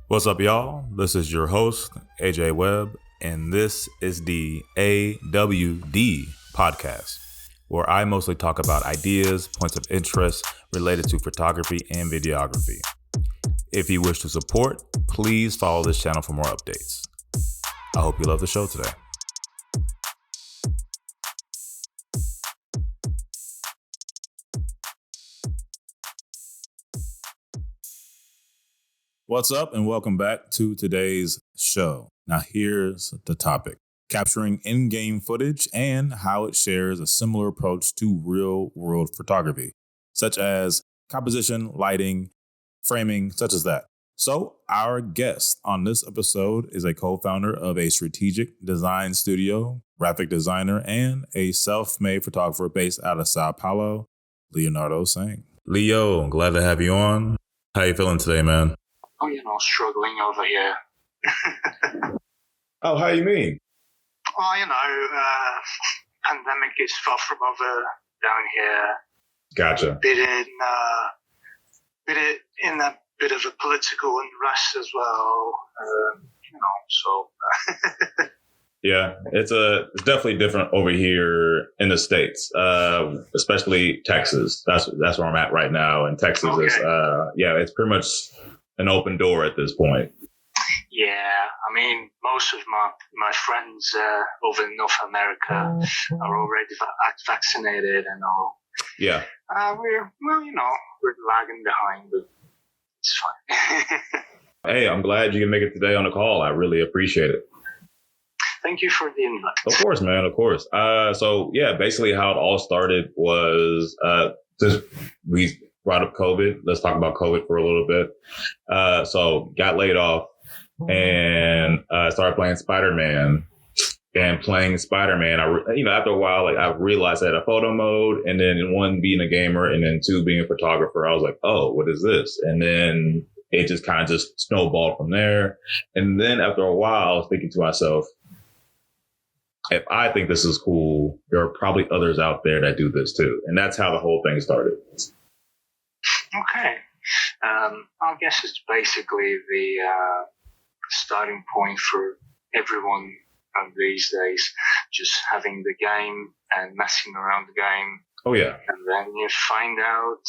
What's up, y'all? This is your host, AJ Webb, and this is the AWD podcast, where I mostly talk about ideas, points of interest related to photography and videography. If you wish to support, please follow this channel for more updates. I hope you love the show today. What's up, and welcome back to today's show. Now, here's the topic: capturing in-game footage and how it shares a similar approach to real-world photography, such as composition, lighting, framing, such as that. So, our guest on this episode is a co-founder of a strategic design studio, graphic designer, and a self-made photographer based out of São Paulo, Leonardo Singh. Leo, glad to have you on. How you feeling today, man? Oh, struggling over here. Oh, how you mean? Well, pandemic is far from over down here. Gotcha. Bit in a bit of a political unrest as well. So. Yeah, it's definitely different over here in the States, especially Texas. That's where I'm at right now, and Texas is it's pretty much an open door at this point. Yeah, most of my friends over in North America are already vaccinated and all. Yeah. We're lagging behind, but it's fine. Hey, I'm glad you can make it today on the call. I really appreciate it. Thank you for the invite. Of course, man. Of course. Basically how it all started was we brought up COVID. Let's talk about COVID for a little bit. So got laid off and started playing Spider-Man. And playing Spider-Man, after a while, I realized I had a photo mode, and then one, being a gamer, and then two, being a photographer. I was like, oh, what is this? And then it just kind of just snowballed from there. And then after a while, I was thinking to myself, if I think this is cool, there are probably others out there that do this too. And that's how the whole thing started. Okay. I guess it's basically the starting point for everyone these days, just having the game and messing around the game. Oh, yeah. And then you find out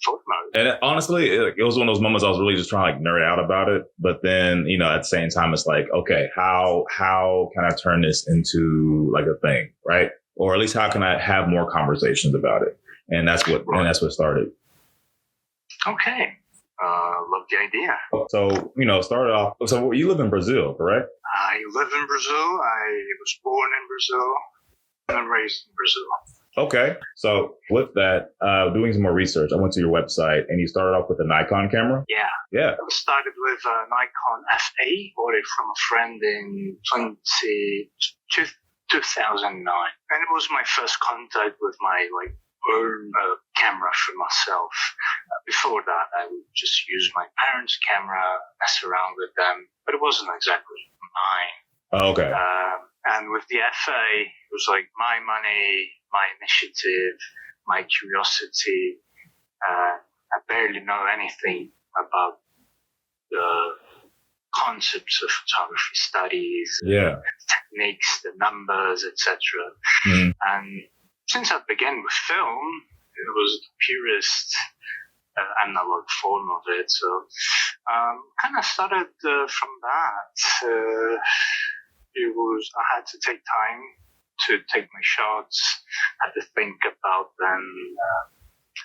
photo mode. And honestly, it was one of those moments I was really just trying to nerd out about it. But then, at the same time, it's like, okay, how can I turn this into like a thing, right? Or at least how can I have more conversations about it? And that's what started. Okay. Love the idea. So, started off. So you live in Brazil, correct? I live in Brazil. I was born in Brazil and raised in Brazil. Okay. So with that, doing some more research, I went to your website and you started off with a Nikon camera? Yeah. Yeah. I started with a Nikon FA, bought it from a friend in 2009. And it was my first contact with my own camera for myself. Before that, I would just use my parents' camera, mess around with them, but it wasn't exactly mine. Oh, okay. And with the FA, it was like my money, my initiative, my curiosity. I barely know anything about the concepts of photography studies, techniques, the numbers, etc. Mm. And since I began with film, it was the purest analog form of it. So kind of started from that. I had to take time to take my shots. I had to think about them.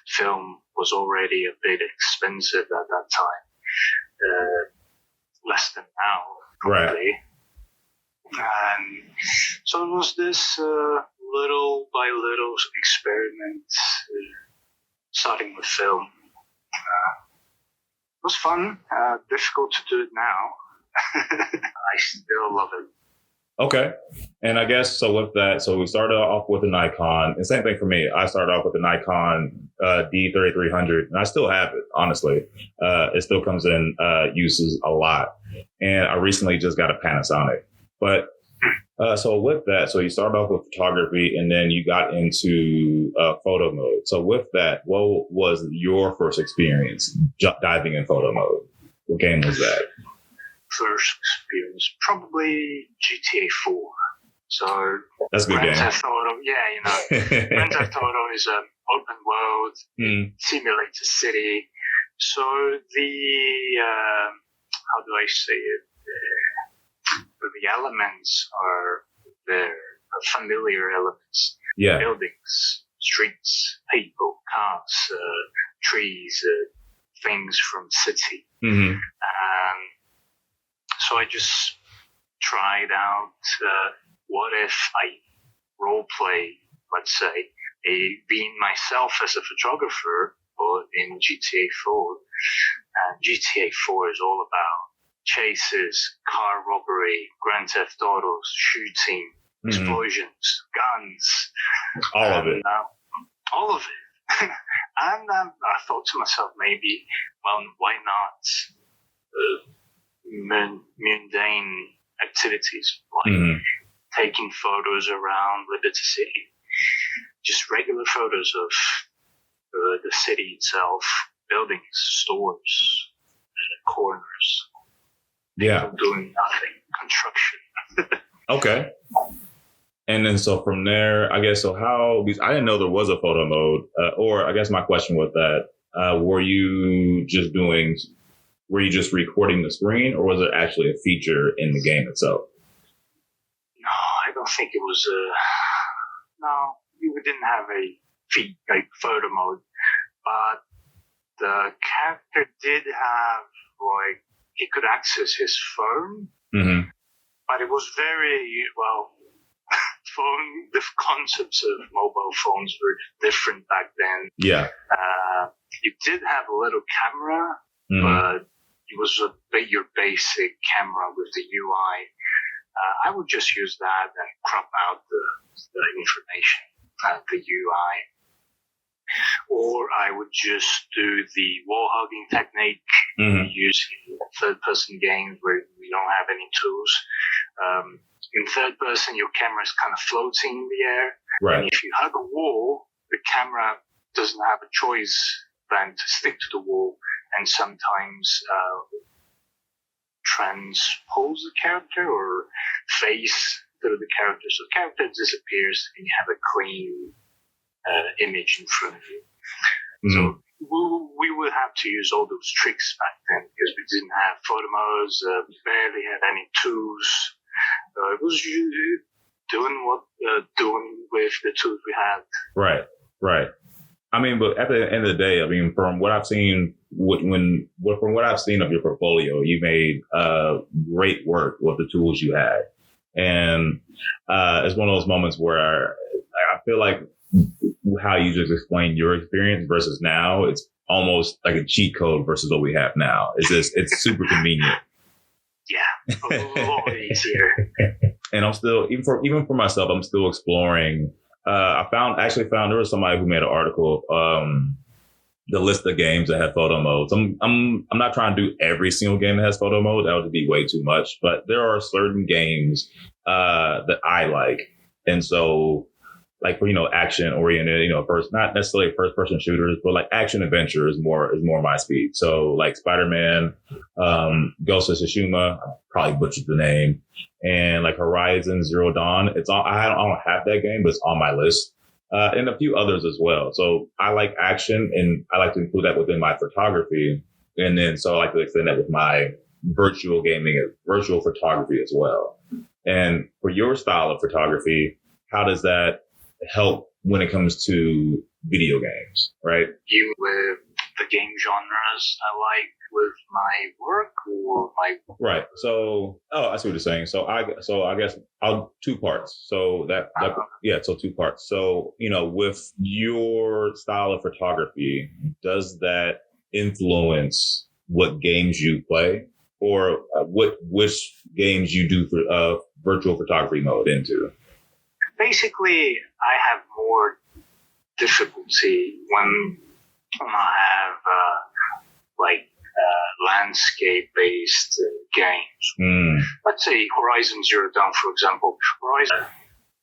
Film was already a bit expensive at that time. Less than now, probably. Right. And so it was this little by little experiment, starting with film. It was fun, difficult to do it now. I still love it. Okay. And I guess, so with that, so we started off with a Nikon, and same thing for me. I started off with a Nikon D3300, and I still have it, honestly. It still comes in uses a lot. And I recently just got a Panasonic. But so with that, so you started off with photography, and then you got into photo mode. So with that, what was your first experience diving in photo mode? What game was that? First experience, probably GTA 4. So that's a good Grand game. Theft Auto, Grand Theft Auto is an open world, simulates a city. So how do I say it? The elements are there, familiar elements. Yeah. Buildings, streets, people, cars, trees, things from city. Mm-hmm. So I just tried out, what if I role play, let's say, being myself as a photographer or in GTA 4. GTA 4 is all about chases, car robbery, Grand Theft Autos, shooting, explosions, guns. All of it. All of it. And I thought to myself, maybe, well, why not mundane activities like taking photos around Liberty City, just regular photos of the city itself, buildings, stores, corners. Yeah. People doing nothing, construction. Okay. And then so from there, I guess, so how, because I didn't know there was a photo mode, or I guess my question was that, were you just recording the screen, or was it actually a feature in the game itself? No, I don't think it was no, we didn't have a photo mode, but the character did have, like, he could access his phone, but it was very, well, the concepts of mobile phones were different back then. Yeah. You did have a little camera, but it was your basic camera with the UI. I would just use that and crop out the information, the UI. Or I would just do the wall hugging technique using third-person games where we don't have any tools. In third person, your camera is kind of floating in the air. Right. And if you hug a wall, the camera doesn't have a choice than to stick to the wall and sometimes transpose the character or face through the character. So the character disappears and you have a clean image in front of you. So we would have to use all those tricks back then because we didn't have photo modes, we barely had any tools. It was doing with the tools we had. Right. I mean, but at the end of the day, I mean, from what I've seen, from what I've seen of your portfolio, you made great work with the tools you had, and it's one of those moments where I feel like how you just explained your experience versus now, it's almost like a cheat code versus what we have now. It's super convenient. Yeah, a lot easier. And I'm still, even for myself, I'm still exploring. I found there was somebody who made an article, the list of games that have photo modes. I'm not trying to do every single game that has photo mode. That would be way too much. But there are certain games that I like, and so like for action oriented, not necessarily first person shooters, but like action adventure is more my speed. So like Spider-Man, Ghost of Tsushima, I probably butchered the name, and like Horizon Zero Dawn. I don't have that game, but it's on my list. And a few others as well. So I like action, and I like to include that within my photography. And then so I like to extend that with my virtual gaming and virtual photography as well. And for your style of photography, how does that help when it comes to video games, right? You with the game genres I like with my work or my... Right. So, I see what you're saying. So I guess I'll two parts. So so two parts. So, with your style of photography, does that influence what games you play or which games you do for virtual photography mode into? Basically, I have more difficulty when I have landscape-based games. Let's say Horizon Zero Dawn, for example. Horizon,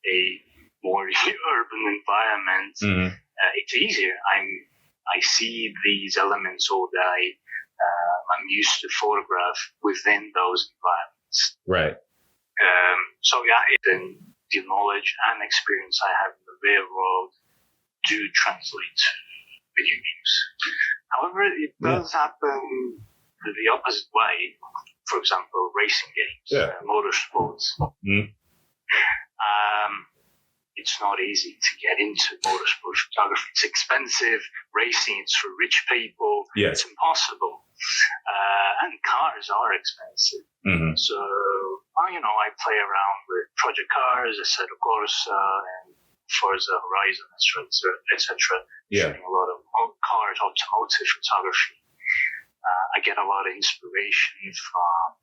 a more urban environment. It's easier. I see these elements all day. I'm used to photograph within those environments. Right. So yeah, then the knowledge and experience I have in the real world do translate to video games. However, it does happen the opposite way. For example, racing games, motorsports. Mm. It's not easy to get into motorsport photography. It's expensive. Racing, it's for rich people. Yes. It's impossible. And cars are expensive. Mm-hmm. So, I play around with project cars, Assetto Corsa, and Forza Horizon, etc. Yeah. Shooting a lot of cars, automotive photography. I get a lot of inspiration from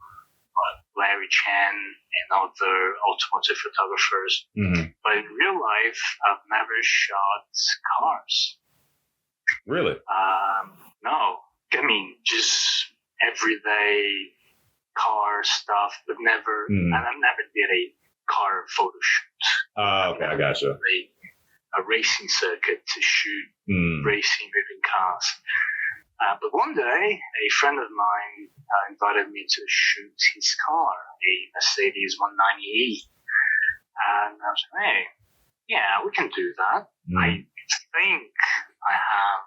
Larry Chen and other automotive photographers. Mm-hmm. But in real life, I've never shot cars. Really? No. I mean, just everyday car stuff, but never, and I never did a car photo shoot. Okay, I gotcha. A racing circuit to shoot racing moving cars. But one day, a friend of mine invited me to shoot his car, a Mercedes 190E. And I was like, hey, yeah, we can do that. I think I have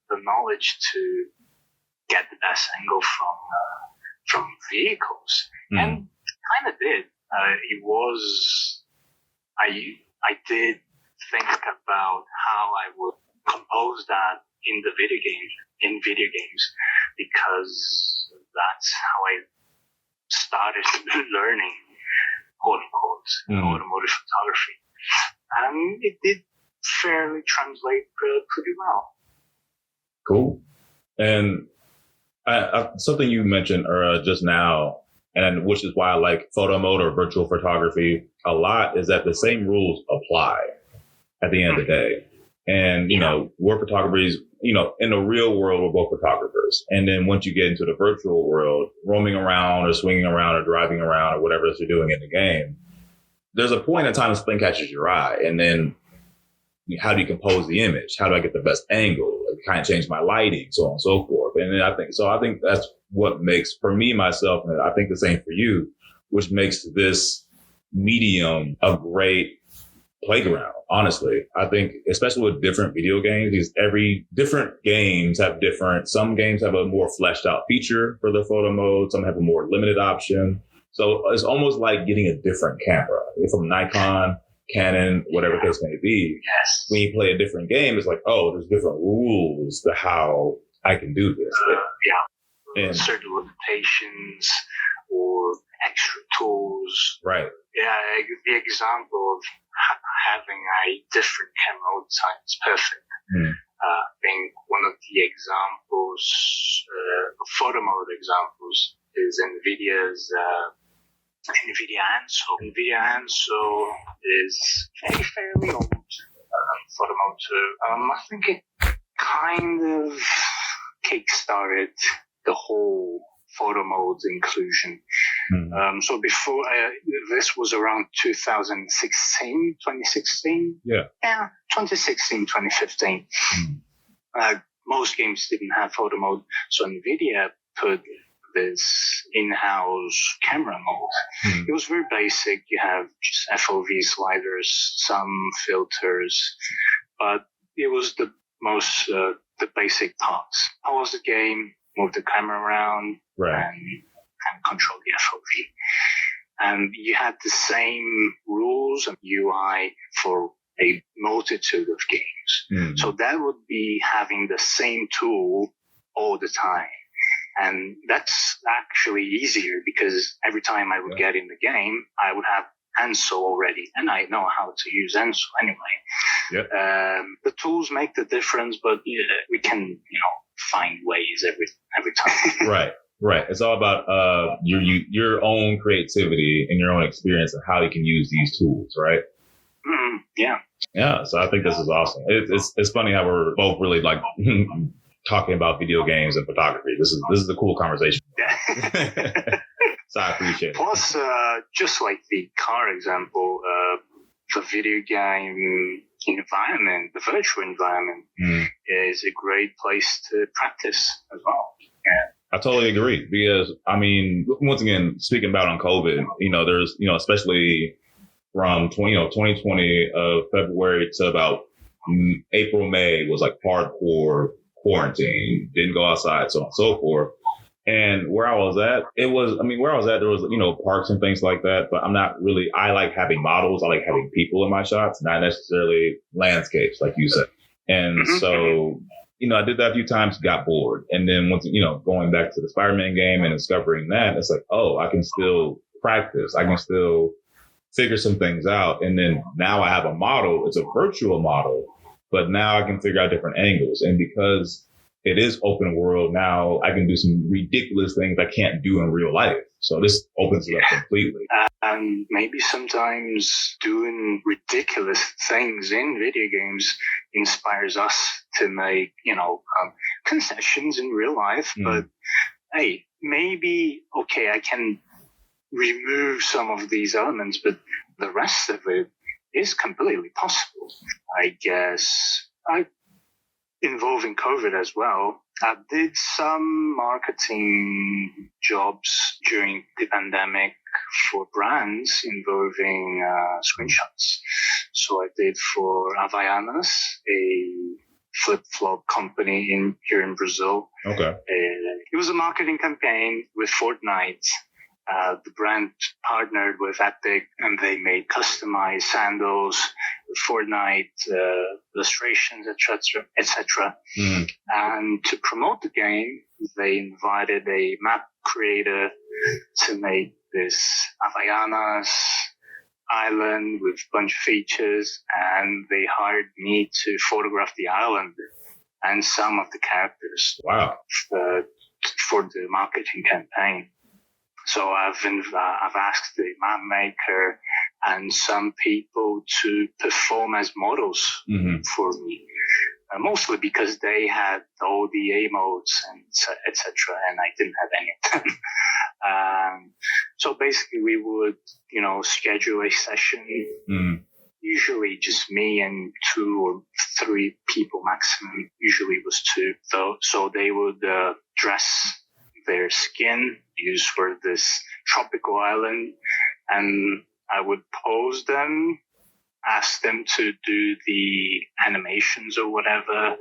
the knowledge to get the best angle from vehicles. And kind of did. I did think about how I would compose that in video games, because that's how I started learning, quote unquote, automotive photography. And it did fairly translate pretty well. Cool. And something you mentioned just now, and which is why I like photo mode or virtual photography a lot, is that the same rules apply at the end of the day. And, we're photographers, in the real world, we're both photographers. And then once you get into the virtual world, roaming around or swinging around or driving around or whatever else you're doing in the game, there's a point in time something catches your eye. And then how do you compose the image? How do I get the best angle? Kind of change my lighting, so on and so forth. And then I think that's what makes, for me, myself, and I think the same for you, which makes this medium a great playground. Honestly, I think, especially with different video games, because different games have some games have a more fleshed out feature for the photo mode. Some have a more limited option. So it's almost like getting a different camera from Nikon, Canon, whatever case may be. Yes. When you play a different game, it's like, oh, there's different rules to how I can do this. And certain limitations or extra tools. Right. Yeah, the example of having a different camera all the time is perfect. I think one of the examples, photo mode examples, is NVIDIA's NVIDIA Anso. NVIDIA Anso is a fairly old photo mode. I think it kind of kickstarted the whole photo mode inclusion. So before, this was around 2016. 2016, 2015. Most games didn't have photo mode, so NVIDIA put this in-house camera mode. It was very basic. You have just FOV sliders, some filters, but it was the most, the basic parts. Pause the game, move the camera around, and control the FOV. And you had the same rules and UI for a multitude of games. So that would be having the same tool all the time. And that's actually easier because every time I would get in the game, I would have Anso already, and I know how to use Anso anyway. The tools make the difference, but we can, find ways every time. Right. It's all about your own creativity and your own experience and how you can use these tools, right? Yeah. So I think this is awesome. It's funny how we're both really like talking about video games and photography. This is a cool conversation. So I appreciate it. Plus, just like the car example, the video game environment, the virtual environment, is a great place to practice as well. I totally agree because I mean, once again, speaking about on COVID, there's, especially from 2020 of February to about April, May was like hardcore quarantine, didn't go outside, so on and so forth. And where I was at, there was, parks and things like that, but I like having models. I like having people in my shots, not necessarily landscapes, like you said. And so, I did that a few times, got bored. And then once, going back to the Spider-Man game and discovering that, it's like, oh, I can still practice. I can still figure some things out. And then now I have a model. It's a virtual model, but now I can figure out different angles. And because it is open world now, I can do some ridiculous things I can't do in real life. So this opens it up completely. And maybe sometimes doing ridiculous things in video games inspires us to make, concessions in real life. But hey, maybe, okay, I can remove some of these elements, but the rest of it is completely possible. I guess involving COVID as well, I did some marketing jobs during the pandemic for brands involving screenshots. So I did for Havaianas, a flip-flop company here in Brazil. Okay. It was a marketing campaign with Fortnite. The brand partnered with Epic, and they made customized sandals, Fortnite illustrations, etc. And to promote the game, they invited a map creator to make this Havaianas island with a bunch of features, and they hired me to photograph the island and some of the characters. Wow. For the marketing campaign. So I've asked the map maker and some people to perform as models for me, mostly because they had all the emotes and etc. and I didn't have any of them. So basically we would, schedule a session, usually just me and 2 or 3 people maximum. Usually it was 2 though. So they would dress their skin used for this tropical island, and I would pose them, ask them to do the animations or whatever,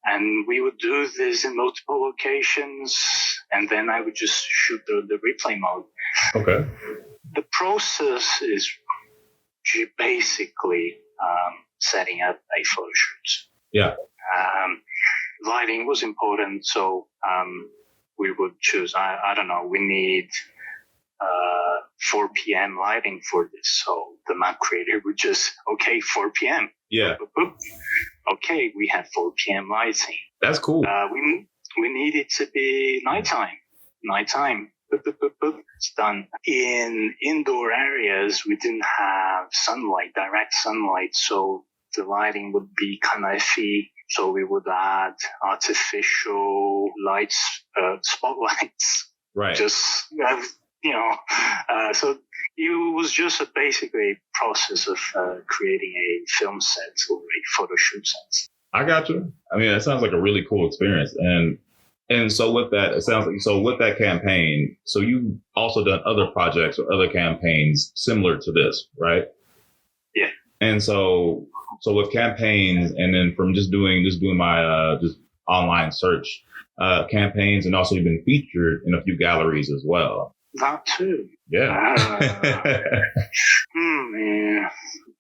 and we would do this in multiple locations, and then I would just shoot the replay mode. Okay. The process is basically setting up a photo shoot. Yeah. Lighting was important, so we would choose, I don't know, we need 4 p.m. lighting for this. So the map creator would just, 4 p.m. Yeah. Boop, boop. Okay, we have 4 p.m. lighting. That's cool. We need it to be nighttime. Boop, boop, boop, boop. It's done. In indoor areas, we didn't have direct sunlight, so the lighting would be kind of iffy. So we would add artificial lights, spotlights. Right. Just, so it was just basically a process of creating a film set or a photo shoot set. I got you. I mean, it sounds like a really cool experience. And so with that, it sounds like, so with that campaign, so you've also done other projects or other campaigns similar to this, right? Yeah. And so with campaigns, and then from just doing my just online search campaigns, and also you've been featured in a few galleries as well. That too. Yeah.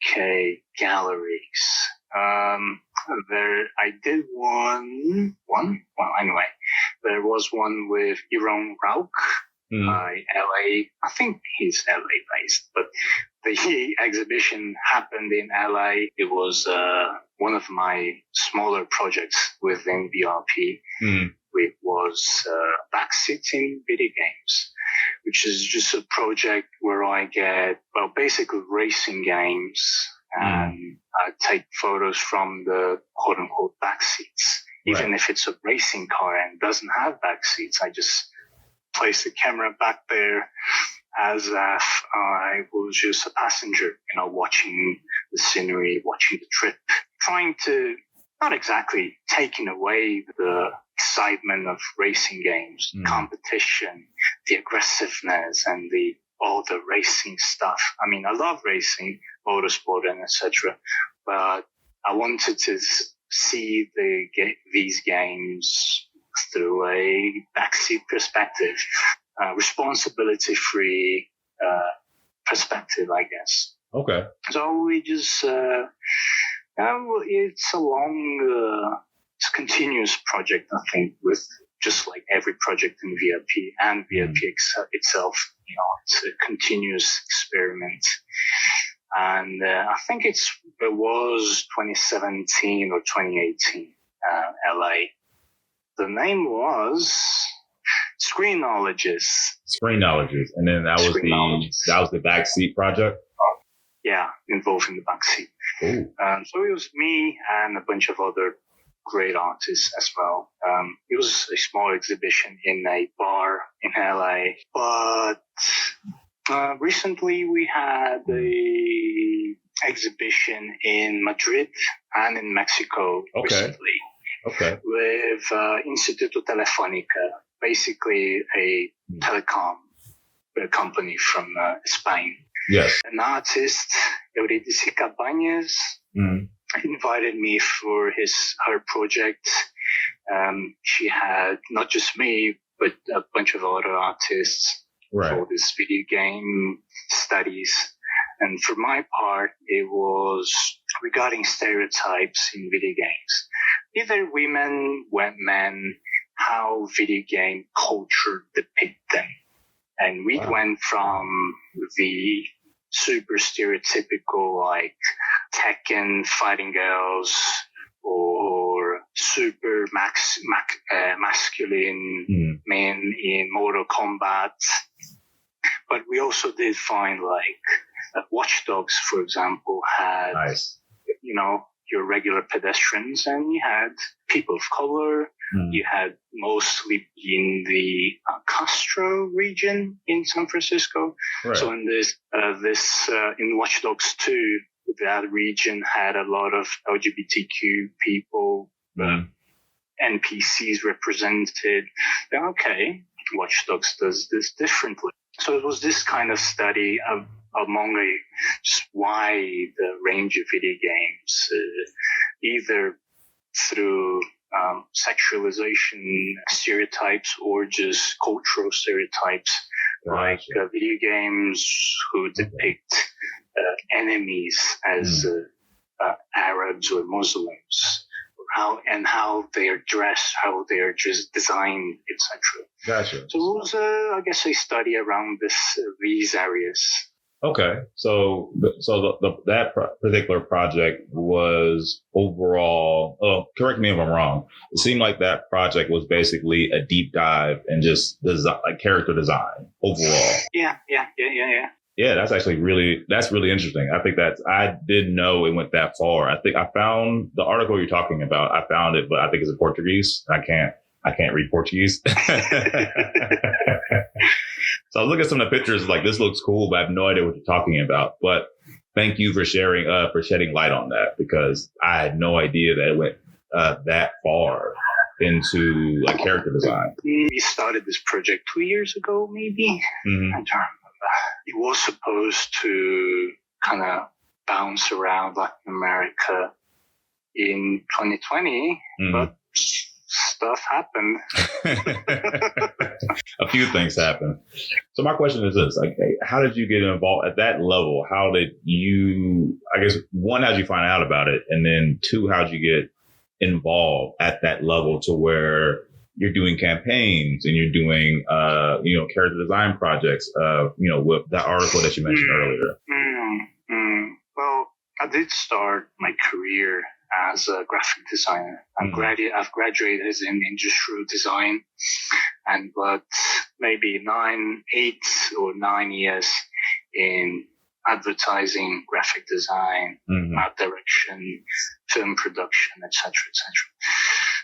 Okay, galleries. I did one. Well, anyway, there was one with Iron Rauk, LA. I think he's LA based, but the exhibition happened in LA. It was one of my smaller projects within BRP. It was backseating video games, which is just a project where I get, basically racing games, and I take photos from the quote unquote backseats. Even if it's a racing car and doesn't have backseats, I just place the camera back there as if I was just a passenger, watching the scenery, watching the trip, trying to not exactly taking away the excitement of racing games, competition, the aggressiveness, and all the racing stuff. I mean, I love racing, motorsport, and etc. But I wanted to see these games through a backseat perspective, responsibility-free perspective, I guess. Okay. So we just, it's a long, it's a continuous project, I think, with just like every project in VRP and VRP itself, it's a continuous experiment. And I think it was 2017 or 2018, LA. The name was Screenologies. Screenologies. And then that was the backseat project? Yeah, involving the backseat. So it was me and a bunch of other great artists as well. It was a small exhibition in a bar in LA. But recently we had a exhibition in Madrid and in Mexico recently. Okay. With Instituto Telefónica, basically a telecom company from Spain. Yes. An artist, Eurydice Cabañas, invited me for her project. She had not just me, but a bunch of other artists for this video game studies. And for my part, it was regarding stereotypes in video games. Either women, men, how video game culture depict them. And we went from the super stereotypical, like Tekken fighting girls or super masculine men in Mortal Kombat. But we also did find like Watch Dogs, for example, had, your regular pedestrians, and you had people of color. You had mostly in the Castro region in San Francisco. Right. So in in Watch Dogs 2, that region had a lot of LGBTQ people, NPCs represented. Okay, Watch Dogs does this differently. So it was this kind of study among a just wide range of video games, either through sexualization stereotypes or just cultural stereotypes, like video games who depict enemies as Arabs or Muslims, how they are dressed, how they are just designed, etc. Gotcha. So it was, I guess, a study around these areas. Okay, so that particular project was overall. Oh, correct me if I'm wrong. It seemed like that project was basically a deep dive in just character design overall. Yeah. Yeah, that's actually really interesting. I think I didn't know it went that far. I think I found the article you're talking about. I found it, but I think it's in Portuguese. I can't read Portuguese. So I look at some of the pictures, like this looks cool, but I have no idea what you're talking about. But thank you for sharing, for shedding light on that, because I had no idea that it went that far into like character design. We started this project 2 years ago, maybe. I don't remember. It was supposed to kind of bounce around Latin America in 2020, but stuff happened. A few things happened. So my question is this, like, how did you get involved at that level? How did you, I guess, one, how did you find out about it? And then two, how did you get involved at that level to where you're doing campaigns and you're doing, character design projects, with that article that you mentioned earlier? Well, I did start my career as a graphic designer. I've graduated in industrial design, but maybe 8 or 9 years in advertising, graphic design, art direction, film production, etc., etc.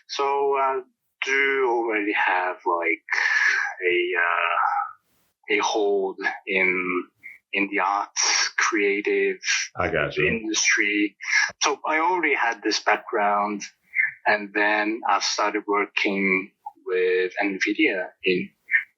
So I do already have like a hold in the arts, creative industry. So I already had this background And then I started working with NVIDIA in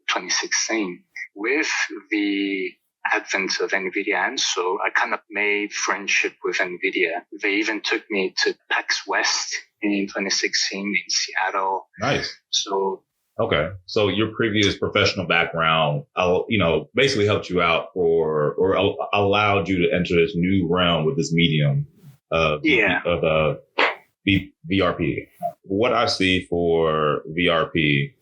2016. With the advent of NVIDIA, and so I kind of made friendship with NVIDIA. They even took me to PAX West in 2016 in Seattle. Nice. So okay, so your previous professional background, basically helped you out or allowed you to enter this new realm with this medium of VRP. What I see for VRP.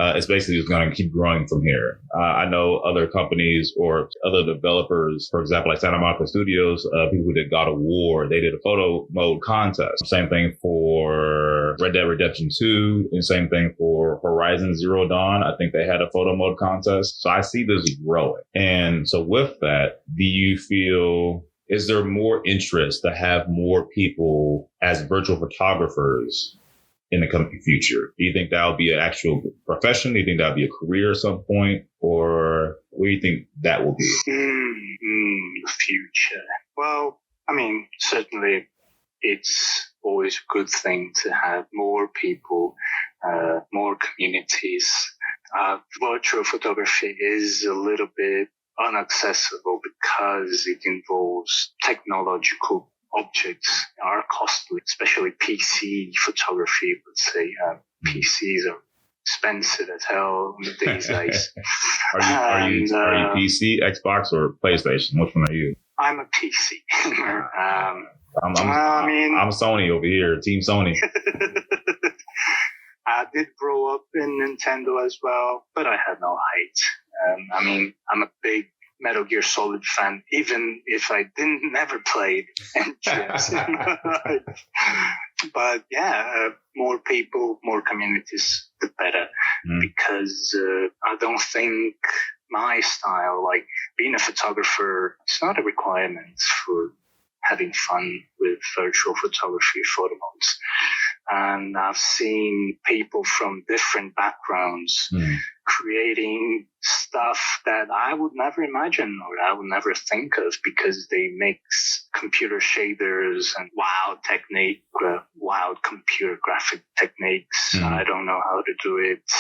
It's basically just going to keep growing from here. I know other companies or other developers, for example, like Santa Monica Studios, people who did God of War, they did a photo mode contest. Same thing for Red Dead Redemption 2 and same thing for Horizon Zero Dawn. I think they had a photo mode contest. So I see this growing. And so with that, do you feel, is there more interest to have more people as virtual photographers in the coming future? Do you think that'll be an actual profession? Do you think that'll be a career at some point? Or what do you think that will be? Future. Well, I mean, certainly it's always a good thing to have more people, more communities. Virtual photography is a little bit inaccessible because it involves technological objects are costly, especially PC photography. Let's say PCs are expensive as hell these days. Are you PC, Xbox, or PlayStation? Which one are you? I'm a PC. I'm Sony over here, Team Sony. I did grow up in Nintendo as well, but I had no height. I'm a big Metal Gear Solid fan, even if I never played MGS. But yeah, more people, more communities, the better. Because I don't think my style, like being a photographer, it's not a requirement for having fun with virtual photography photo modes. And I've seen people from different backgrounds creating stuff that I would never imagine or I would never think of because they mix computer shaders and wild computer graphic techniques. I don't know how to do it.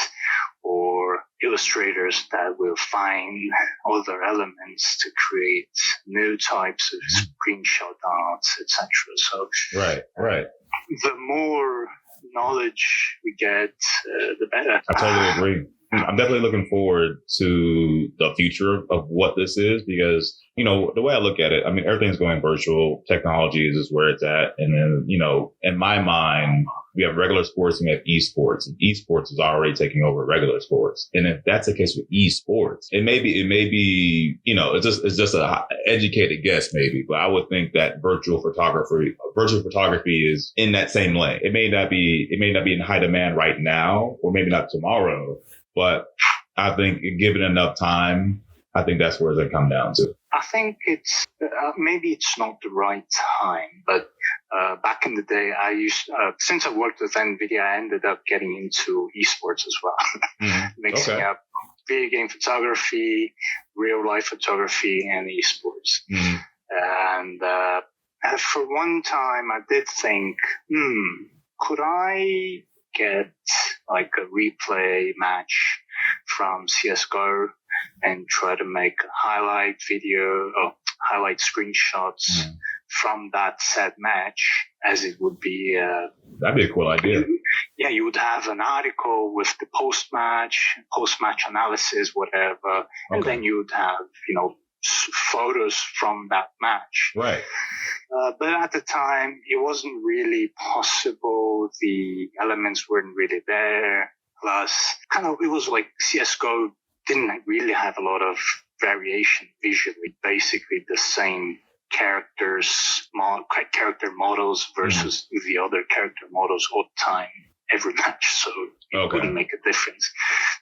Or illustrators that will find other elements to create new types of screenshot arts, etc. So right. The more knowledge we get, the better. I totally agree. I'm definitely looking forward to the future of what this is because, the way I look at it, I mean, everything's going virtual. Technology is where it's at. And then, in my mind, we have regular sports and we have esports. And esports is already taking over regular sports. And if that's the case with esports, it may be, it's just a educated guess maybe, but I would think that virtual photography is in that same lane. It may not be in high demand right now, or maybe not tomorrow, but I think given enough time, I think that's where it's going to come down to. I think it's maybe it's not the right time, but back in the day, I used since I worked with NVIDIA, I ended up getting into esports as well, mixing up video game photography, real life photography, and esports. And for one time, I did think, could I get like a replay match from CSGO and try to make a highlight video or highlight screenshots from that said match, as it would be. That'd be a cool idea. You would have an article with the post-match analysis, whatever, and then you would have, photos from that match. Right. But at the time, it wasn't really possible. The elements weren't really there. Plus, it was like CSGO didn't really have a lot of variation visually. Basically, the same character models versus the other character models all the time, every match. So it wouldn't make a difference.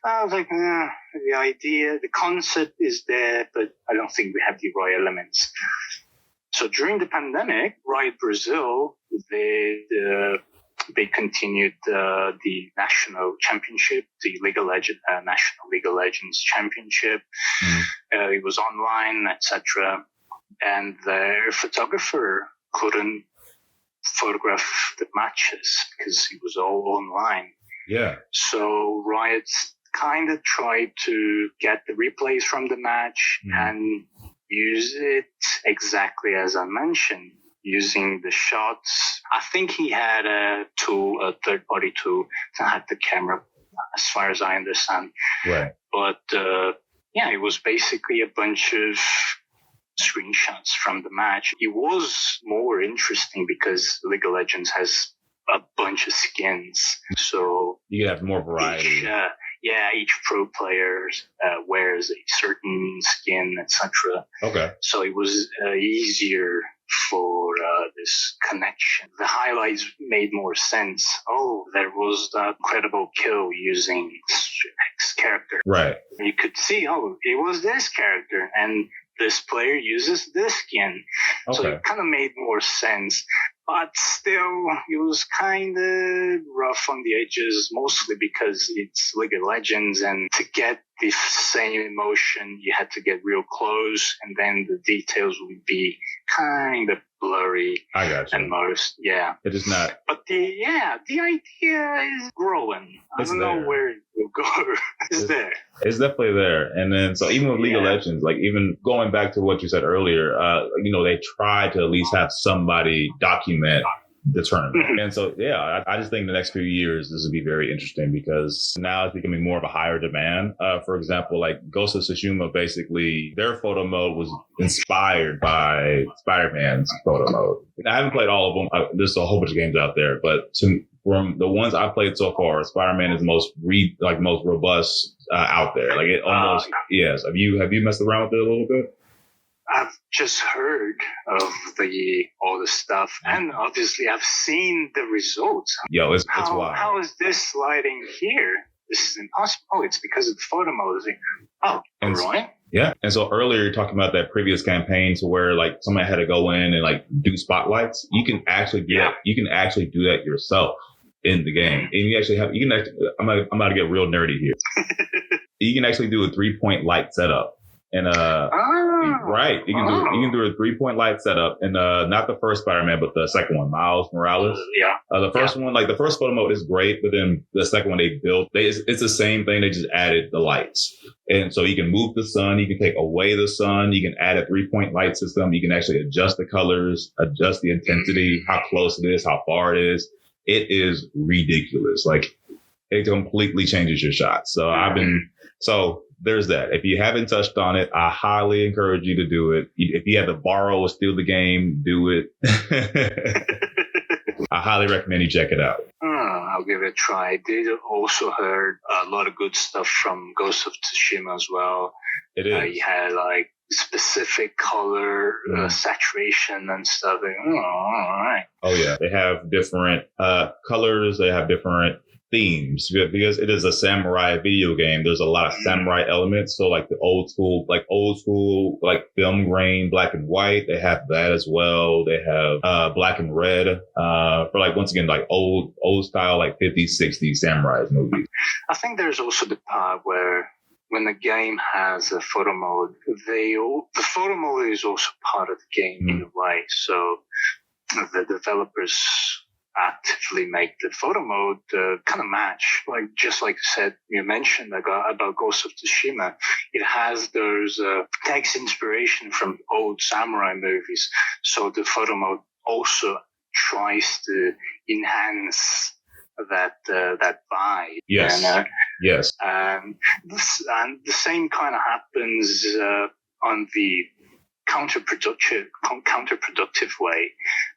I was like, the concept is there, but I don't think we have the right elements. So during the pandemic, Riot Brazil, they continued the national championship, the National League of Legends championship. It was online, etc. And their photographer couldn't photograph the matches because it was all online. Yeah. So Riot kind of tried to get the replays from the match and use it exactly as I mentioned, using the shots. I think he had a third-party tool to hack the camera, as far as I understand. Right. But it was basically a bunch of screenshots from the match. It was more interesting because League of Legends has a bunch of skins, so you have more variety. Each pro player wears a certain skin, etc. Okay. So it was easier for this connection. The highlights made more sense. Oh, there was that incredible kill using X character. Right. You could see, oh, it was this character, and this player uses this skin. Okay. So it kind of made more sense. But still, it was kind of rough on the edges, mostly because it's League of Legends, and to get the same emotion, you had to get real close, and then the details would be kind of blurry. I got you. And most, yeah. It is not. But the idea is growing. I don't know where it will go. It's there. It's definitely there. And then, so even with League of Legends, like even going back to what you said earlier, they try to at least have somebody document the tournament. And so, I just think the next few years, this will be very interesting because now it's becoming more of a higher demand. For example, like Ghost of Tsushima, basically their photo mode was inspired by Spider-Man's photo mode. I haven't played all of them. There's a whole bunch of games out there, but from the ones I've played so far, Spider-Man is most robust out there. Like it almost, yes. Have you messed around with it a little bit? I've just heard of all the stuff, and obviously I've seen the results. Yo, it's wild. How is this lighting here? This is impossible. Oh, it's because of the photo mode. Oh, right. Yeah. And so earlier you're talking about that previous campaign to where like somebody had to go in and like do spotlights. You can actually do that yourself in the game. And I'm about to get real nerdy here. You can actually do a 3-point light setup. And right, you can do a 3-point light setup, and not the first Spider-Man, but the second one, Miles Morales. The first one, like the first photo mode is great, but then the second one it's the same thing. They just added the lights, and so you can move the sun, you can take away the sun, you can add a 3-point light system, you can actually adjust the colors, adjust the intensity, how close it is, how far it is. It is ridiculous. Like it completely changes your shot. So there's that. If you haven't touched on it, I highly encourage you to do it. If you have to borrow or steal the game, do it. I highly recommend you check it out. I'll give it a try. I did also heard a lot of good stuff from Ghost of Tsushima as well. It is. You had like specific color saturation and stuff. All right. Oh yeah, they have different colors. They have different themes because it is a samurai video game. There's a lot of samurai elements. So like the old school, like film grain, black and white. They have that as well. They have black and red for like once again like old style like 50s, 60s samurai movies. I think there's also the part where when the game has a photo mode, the photo mode is also part of the game in a way. So the developers actively make the photo mode kind of match, like just like you mentioned about Ghost of Tsushima. It has those takes inspiration from old samurai movies, so the photo mode also tries to enhance that vibe. Yes. Yes. And the same kind of happens on the counterproductive way,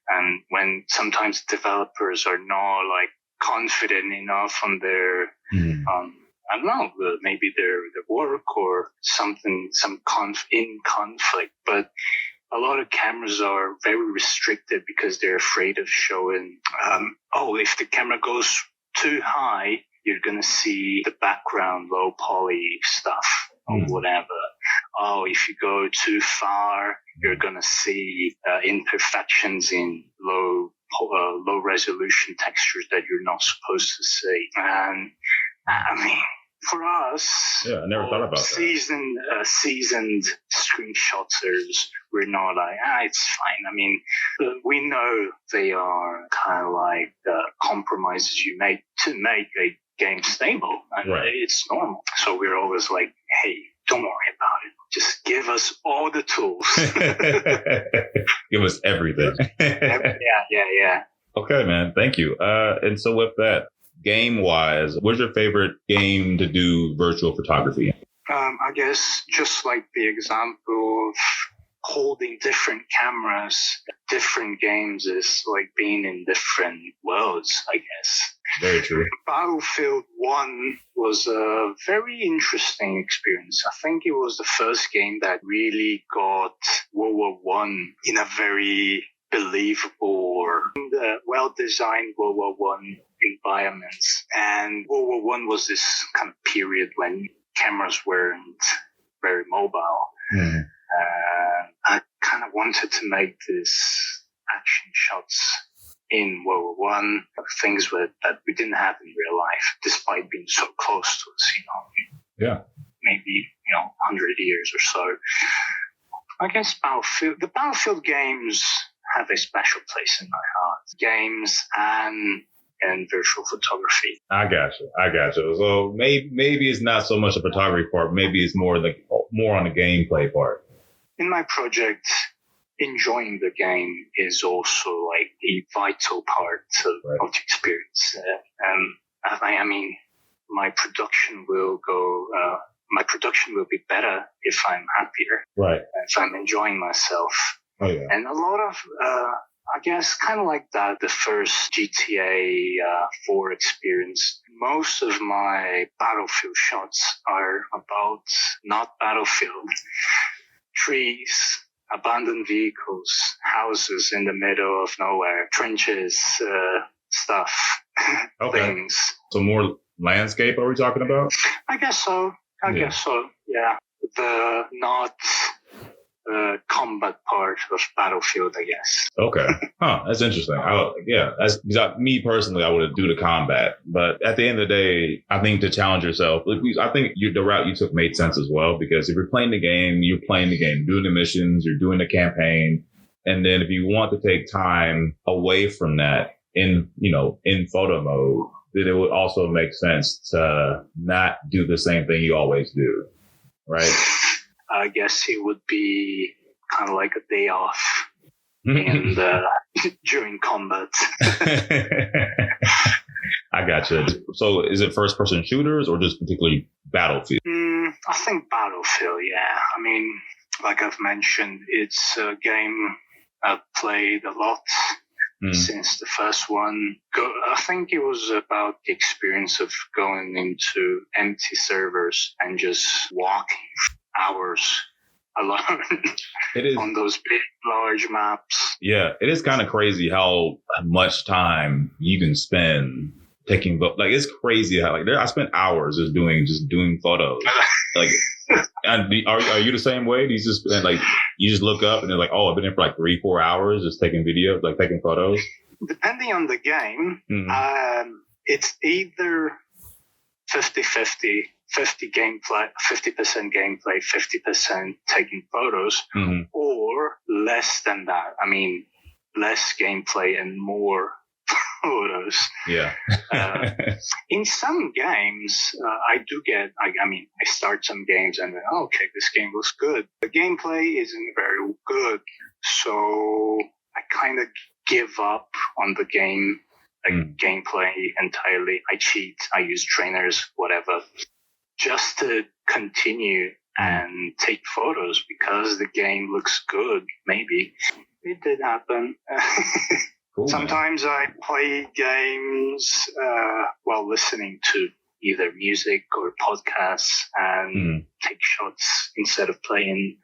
and when sometimes developers are not like confident enough on their I don't know, maybe their work or something, in conflict, but a lot of cameras are very restricted because they're afraid of showing if the camera goes too high, you're gonna see the background low poly stuff or whatever. Oh, if you go too far, you're gonna see imperfections in low resolution textures that you're not supposed to see. And I mean, for us, I never thought about seasoned screenshotters, we're not like, it's fine. I mean, we know they are kind of like compromises you make to make a game stable, and it's normal. So we're always like, hey, don't worry about it. Just give us all the tools. Give us everything. Yeah. Okay, man. Thank you. And so with that, game-wise, what's your favorite game to do virtual photography? I guess just like the example of holding different cameras, different games is like being in different worlds, I guess. Very true. Battlefield 1 was a very interesting experience. I think it was the first game that really got World War One in a very believable or well-designed World War One environments. And World War One was this kind of period when cameras weren't very mobile. Mm. I kind of wanted to make this action shots in World War One, things that we didn't have in real life, despite being so close to us, Yeah. Maybe, 100 years or so. I guess the Battlefield games have a special place in my heart. Games and virtual photography. I got you. So maybe it's not so much a photography part. Maybe it's more on the gameplay part. In my project, enjoying the game is also like a vital part of the experience. I mean, my production will be better if I'm happier. Right. If I'm enjoying myself. Oh, yeah. And a lot of, I guess, kind of like that, the first GTA 4 experience, most of my Battlefield shots are about not Battlefield. Trees, abandoned vehicles, houses in the middle of nowhere, trenches, stuff, things. So more landscape are we talking about? I guess so. I guess so, yeah. The not combat part of Battlefield, I guess. Okay. That's interesting. Me personally, I would do the combat. But at the end of the day, I think to challenge yourself, I think the route you took made sense as well, because if you're playing the game, doing the missions, you're doing the campaign. And then if you want to take time away from that in photo mode, then it would also make sense to not do the same thing you always do. Right? I guess it would be kind of like a day off and during combat. I gotcha. So is it first person shooters or just particularly Battlefield? I think Battlefield, yeah. I mean, like I've mentioned, it's a game I've played a lot since the first one. I think it was about the experience of going into empty servers and just walking hours alone on those big, large maps. Yeah, it is kind of crazy how much time you can spend taking photos. Like, it's crazy how I spent hours just doing photos. Like, are you the same way? Do you just look up and they're like, oh, I've been in for like 3-4 hours just taking videos, like taking photos? Depending on the game, it's either 50-50. 50% gameplay, 50% taking photos, or less than that. I mean, less gameplay and more photos. Yeah. In some games, I start some games and okay, this game looks good. The gameplay isn't very good, so I kind of give up on the game, gameplay entirely. I cheat, I use trainers, whatever, just to continue and take photos because the game looks good. Maybe it did happen. Cool, sometimes I play games while listening to either music or podcasts and take shots instead of playing.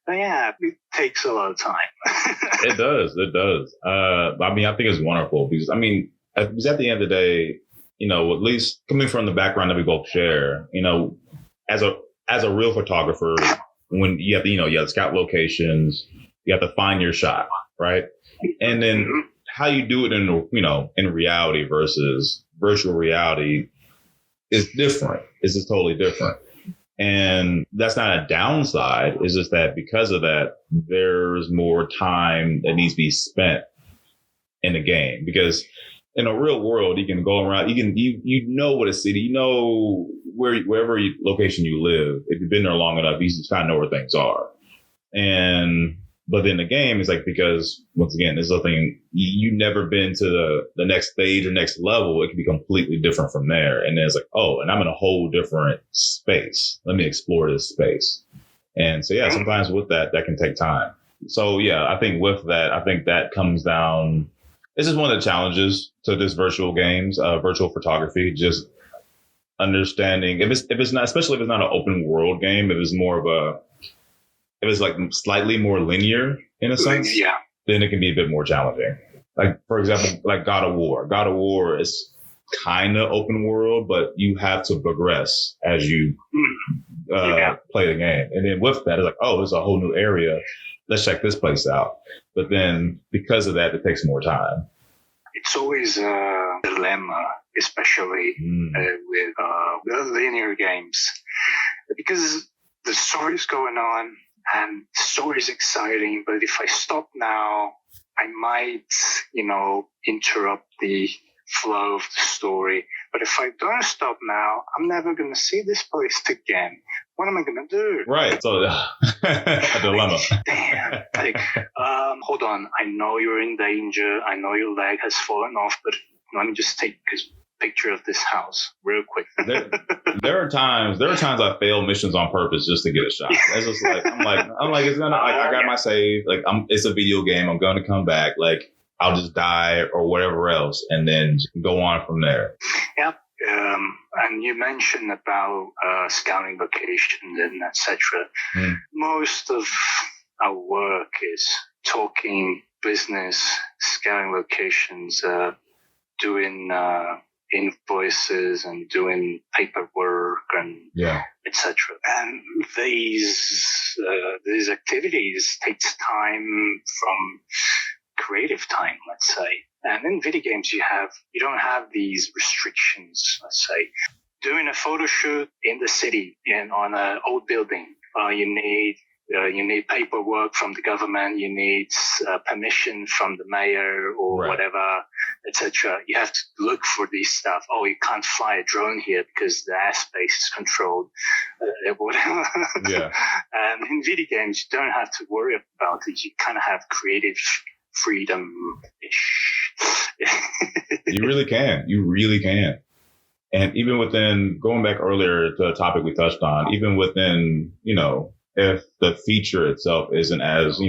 But yeah, it takes a lot of time. It does. I mean, I think it's wonderful because at the end of the day, at least coming from the background that we both share, as a real photographer, when you have to scout locations, you have to find your shot, right? And then how you do it in reality versus virtual reality, is different. It's just totally different. And that's not a downside. It's just that because of that, there's more time that needs to be spent in the game. Because in a real world, you can go around, you know what a city, you know wherever location you live. If you've been there long enough, you just kind of know where things are. But then the game is like, because once again, there's nothing, you've never been to the next stage or next level. It can be completely different from there. And then it's like, oh, and I'm in a whole different space. Let me explore this space. And so, yeah, sometimes with that can take time. So, yeah, I think with that, I think that comes down. This is one of the challenges to this virtual games, virtual photography, just understanding if it's not, especially if it's not an open world game, if it's like slightly more linear in a sense, then it can be a bit more challenging. Like, for example, like God of War. God of War is kind of open world, but you have to progress as you play the game. And then with that, it's like, oh, there's a whole new area. Let's check this place out. But then because of that, it takes more time. It's always a dilemma, especially with linear games, because the story's going on and the story's exciting. But if I stop now, I might, interrupt the flow of the story. But if I don't stop now, I'm never going to see this place again. What am I going to do? Right. So a dilemma. Damn. Hold on. I know you're in danger. I know your leg has fallen off, but let me just take a picture of this house real quick. there are times I fail missions on purpose just to get a shot. It's just like, I'm like, it's gonna, I got my save. Like, it's a video game. I'm going to come back. Like, I'll just die or whatever else, and then go on from there. Yep. And you mentioned about scouting locations and etc. Most of our work is talking business, scouting locations, doing invoices and doing paperwork and etc. And these activities takes time from creative time, let's say. And in video games, you don't have these restrictions. Let's say doing a photo shoot in the city and on an old building, you need paperwork from the government, you need permission from the mayor or whatever, etc. You have to look for these stuff. Oh, you can't fly a drone here because the airspace is controlled, whatever. Yeah. And in video games, you don't have to worry about it. You kind of have creative freedom-ish. You really can. And even within, going back earlier to a topic we touched on, even within, if the feature itself isn't as,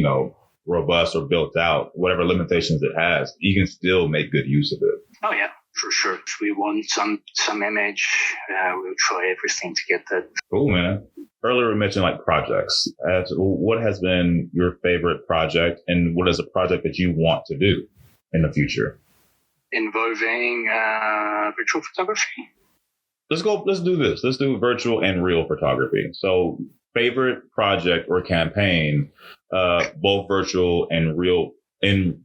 robust or built out, whatever limitations it has, you can still make good use of it. Oh, yeah, for sure. If we want some image, we'll try everything to get that. Cool, man. Earlier we mentioned like projects. What has been your favorite project, and what is a project that you want to do in the future? Involving virtual photography? Let's do this. Let's do virtual and real photography. So favorite project or campaign, both virtual and real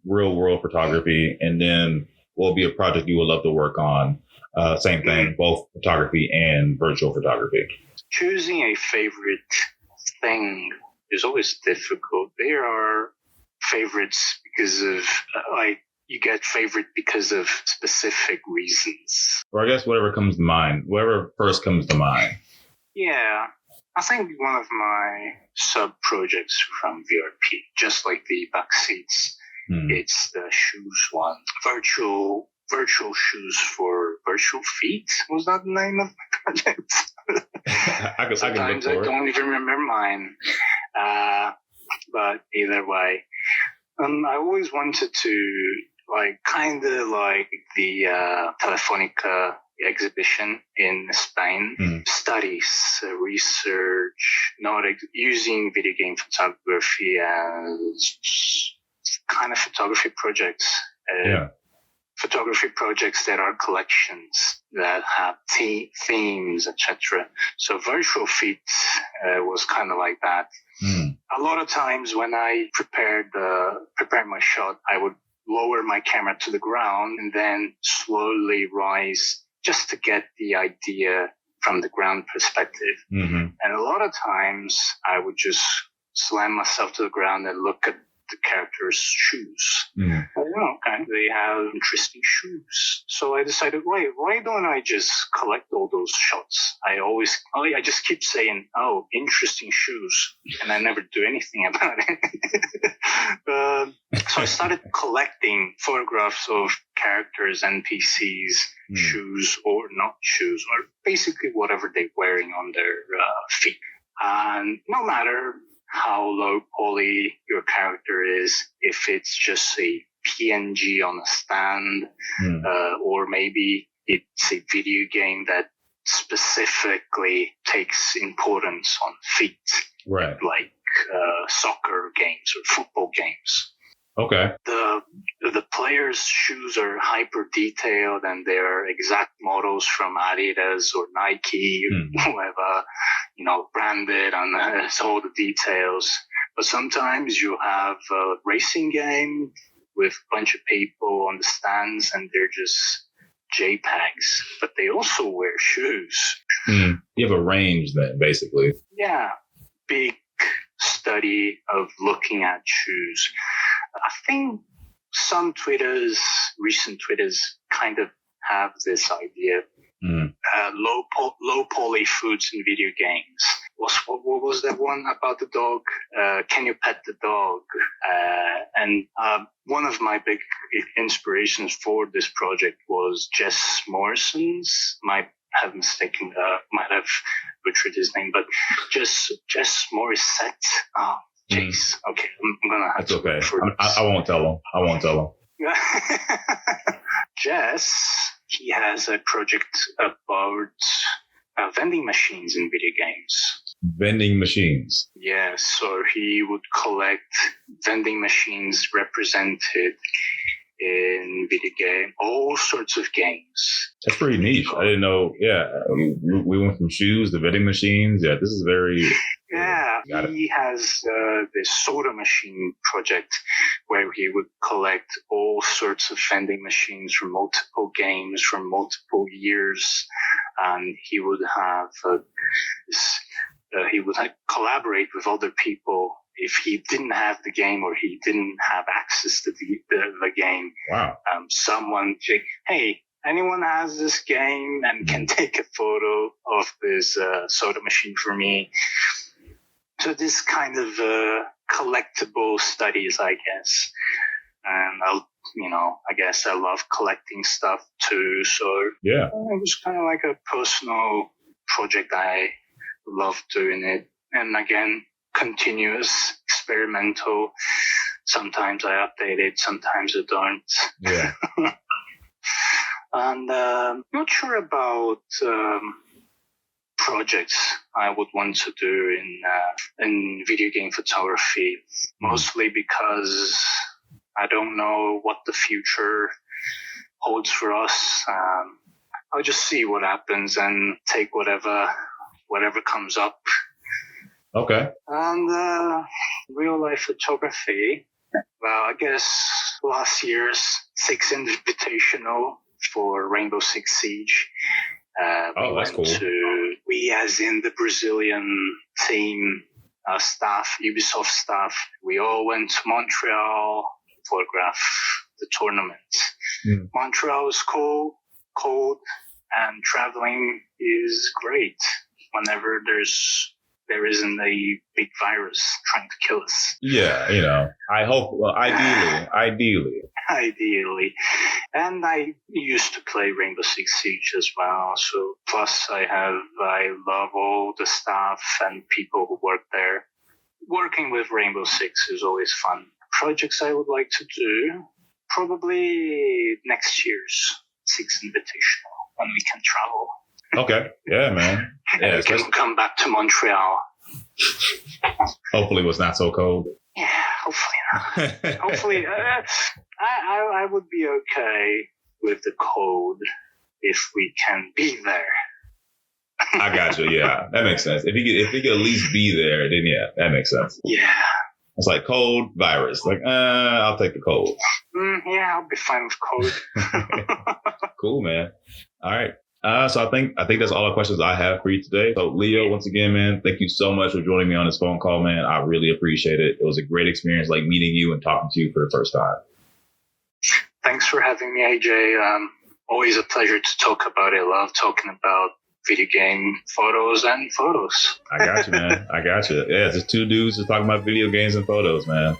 world photography. And then what will be a project you would love to work on? Same thing, both photography and virtual photography. Choosing a favorite thing is always difficult. There are favorites because of, you get favorite because of specific reasons. Or I guess whatever comes to mind, whatever first comes to mind. Yeah. I think one of my sub-projects from VRP, just like the back seats, it's the shoes one. Virtual shoes for virtual feet. Was that the name of my project? Sometimes I don't even remember mine. But either way, I always wanted to kind of like the Telefonica exhibition in Spain, studies, research, not using video game photography as kind of photography projects. Photography projects that are collections that have themes, etc. So virtual feet was kind of like that. A lot of times when I prepared my shot, I would lower my camera to the ground and then slowly rise just to get the idea from the ground perspective. Mm-hmm. And a lot of times I would just slam myself to the ground and look at the character's shoes. Mm-hmm. Okay, they have interesting shoes. So I decided, why don't I just collect all those shots? I just keep saying, oh, interesting shoes, and I never do anything about it. So I started collecting photographs of characters, NPCs, shoes or not shoes, or basically whatever they're wearing on their feet. And no matter how low poly your character is, if it's just a PNG on a stand, or maybe it's a video game that specifically takes importance on feet, right? Like soccer games or football games. Okay. The players' shoes are hyper detailed and they're exact models from Adidas or Nike, whoever, branded, and it's all the details. But sometimes you have a racing game with a bunch of people on the stands and they're just JPEGs, but they also wear shoes. You have a range then, basically. Yeah. Big study of looking at shoes. I think some recent Twitters kind of have this idea. Low poly foods in video games. What was that one about the dog? Can you pet the dog? And one of my big inspirations for this project was Jess Morrison's. Might have butchered his name, but Jess Morissette. Oh, jeez. Okay, I'm gonna have to. It's okay. I won't tell him. Jess, he has a project about vending machines in video games. Vending machines. Yeah, so he would collect vending machines represented in video game, all sorts of games. That's pretty niche. I didn't know. Yeah, we went from shoes to vending machines. Yeah, this is very. Yeah, he has this soda machine project where he would collect all sorts of vending machines from multiple games from multiple years, and he would have collaborate with other people if he didn't have the game or he didn't have access to the game. Wow. Someone say, hey, anyone has this game and can take a photo of this soda machine for me? So this kind of collectible studies, I guess. And I guess I love collecting stuff too. So yeah, it was kind of like a personal project. I love doing it. And again, continuous, experimental. Sometimes I update it, sometimes I don't. Yeah. And not sure about projects I would want to do in video game photography, mostly because I don't know what the future holds for us. I'll just see what happens and take whatever comes up. Okay. And real life photography. Well, I guess last year's 6 Invitational for Rainbow Six Siege. That's cool. We, as in the Brazilian team staff, Ubisoft staff, we all went to Montreal, photograph the tournament. Montreal is cold, and traveling is great whenever there isn't a big virus trying to kill us. Yeah, I hope, ideally. And I used to play Rainbow Six Siege as well. So plus I love all the staff and people who work there. Working with Rainbow Six is always fun. Projects I would like to do, probably next year's 6 Invitational when we can travel. Okay. Yeah, man. Yeah, we can come back to Montreal. Hopefully it was not so cold. Yeah, hopefully not. Hopefully, I would be okay with the cold if we can be there. I got you. Yeah, that makes sense. If he could at least be there, then yeah, that makes sense. Yeah. It's like cold, virus. Like, I'll take the cold. Yeah, I'll be fine with cold. Cool, man. All right. So I think that's all the questions I have for you today. So Leo, once again, man, thank you so much for joining me on this phone call, man. I really appreciate it. It was a great experience, like meeting you and talking to you for the first time. Thanks for having me, AJ. Always a pleasure to talk about it. Love talking about video game photos and photos. I got you, man. I got you. Yeah, just two dudes just talking about video games and photos, man.